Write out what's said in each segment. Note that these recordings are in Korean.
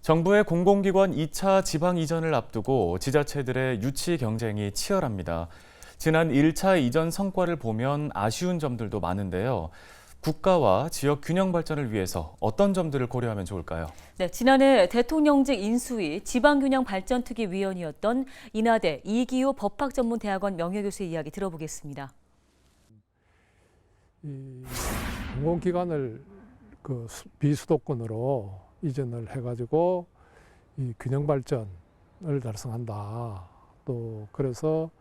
정부의 공공기관 2차 지방 이전을 앞두고 지자체들의 유치 경쟁이 치열합니다. 지난 1차 이전 성과를 보면 아쉬운 점들도 많은데요. 국가와 지역 균형 발전을 위해서 어떤 점들을 고려하면 좋을까요? 네, 지난해 대통령직 인수위 지방균형발전특위위원이었던 인하대 이기호 법학전문대학원 명예교수의 이야기 들어보겠습니다. 이 공공기관을 비수도권으로 이전을 해가지고 이 균형 발전을 달성한다. 또 그래서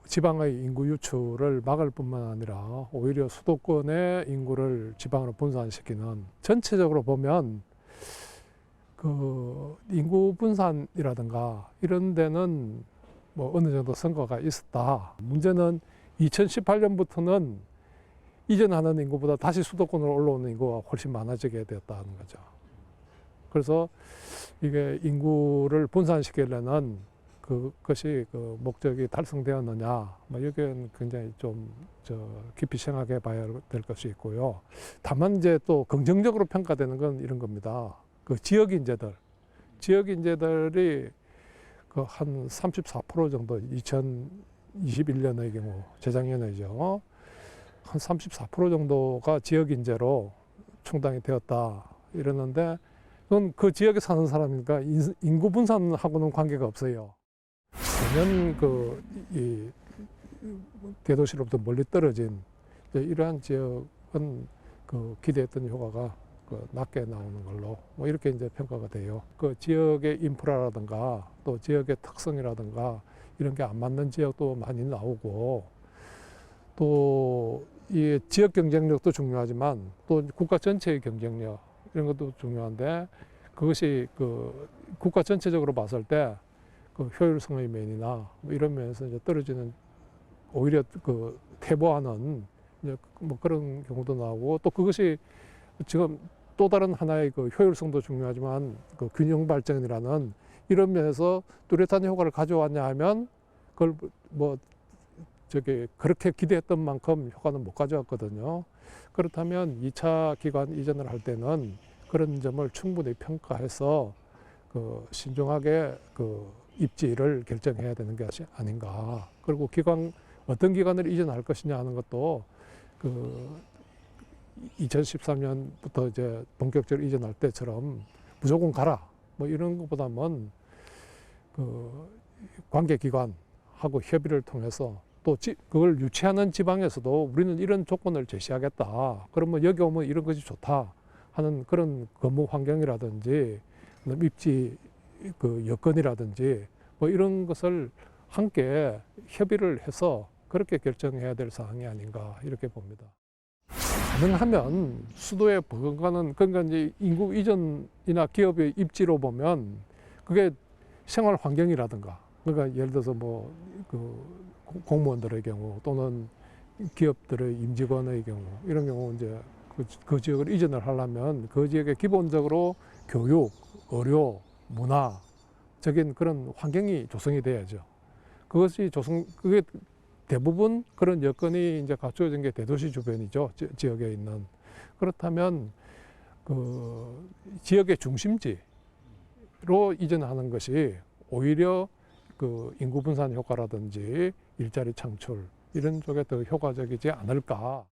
지방의 인구 유출을 막을 뿐만 아니라 오히려 수도권의 인구를 지방으로 분산시키는, 전체적으로 보면 그 인구 분산이라든가 이런 데는 뭐 어느 정도 성과가 있었다. 문제는 2018년부터는 이전하는 인구보다 다시 수도권으로 올라오는 인구가 훨씬 많아지게 되었다는 거죠. 그래서 이게 인구를 분산시키려는 그것이 그 목적이 달성되었느냐, 뭐 여기는 굉장히 좀 깊이 생각해 봐야 될 것이 있고요. 다만 이제 또 긍정적으로 평가되는 건 이런 겁니다. 그 지역 인재들이 그 한 34% 정도, 2021년의 경우, 재작년이죠. 한 34% 정도가 지역 인재로 충당이 되었다 이러는데, 그건 그 지역에 사는 사람이니까 인구 분산하고는 관계가 없어요. 전혀 이 대도시로부터 멀리 떨어진 이러한 지역은 그 기대했던 효과가 낮게 나오는 걸로 뭐 이렇게 이제 평가가 돼요. 그 지역의 인프라라든가 또 지역의 특성이라든가 이런 게 안 맞는 지역도 많이 나오고, 또 이 지역 경쟁력도 중요하지만 또 국가 전체의 경쟁력 이런 것도 중요한데, 그것이 그 국가 전체적으로 봤을 때 그 효율성의 면이나 뭐 이런 면에서 이제 떨어지는, 오히려 그 퇴보하는 이제 뭐 그런 경우도 나오고, 또 그것이 지금 또 다른 하나의 그 효율성도 중요하지만 그 균형 발전이라는 이런 면에서 뚜렷한 효과를 가져왔냐 하면 그걸 뭐 그렇게 기대했던 만큼 효과는 못 가져왔거든요. 그렇다면 2차 기관 이전을 할 때는 그런 점을 충분히 평가해서 그 신중하게 그 입지를 결정해야 되는 것이 아닌가. 그리고 어떤 기관을 이전할 것이냐 하는 것도 그 2013년부터 이제 본격적으로 이전할 때처럼 무조건 가라 뭐 이런 것보다는 그 관계기관하고 협의를 통해서, 또 그걸 유치하는 지방에서도 우리는 이런 조건을 제시하겠다, 그러면 여기 오면 이런 것이 좋다 하는 그런 근무 환경이라든지 입지 그 여건이라든지 뭐 이런 것을 함께 협의를 해서 그렇게 결정해야 될 사항이 아닌가 이렇게 봅니다. 가능하면 수도에 버금가는, 그러니까 이제 인구 이전이나 기업의 입지로 보면 그게 생활 환경이라든가, 그러니까 예를 들어서 뭐 그 공무원들의 경우 또는 기업들의 임직원의 경우 이런 경우 이제 그 지역을 이전을 하려면 그 지역에 기본적으로 교육, 의료, 문화적인 그런 환경이 조성이 돼야죠. 그게 대부분 그런 여건이 이제 갖춰진 게 대도시 주변이죠. 지역에 있는. 그렇다면 그 지역의 중심지로 이전하는 것이 오히려 그 인구 분산 효과라든지 일자리 창출 이런 쪽에 더 효과적이지 않을까.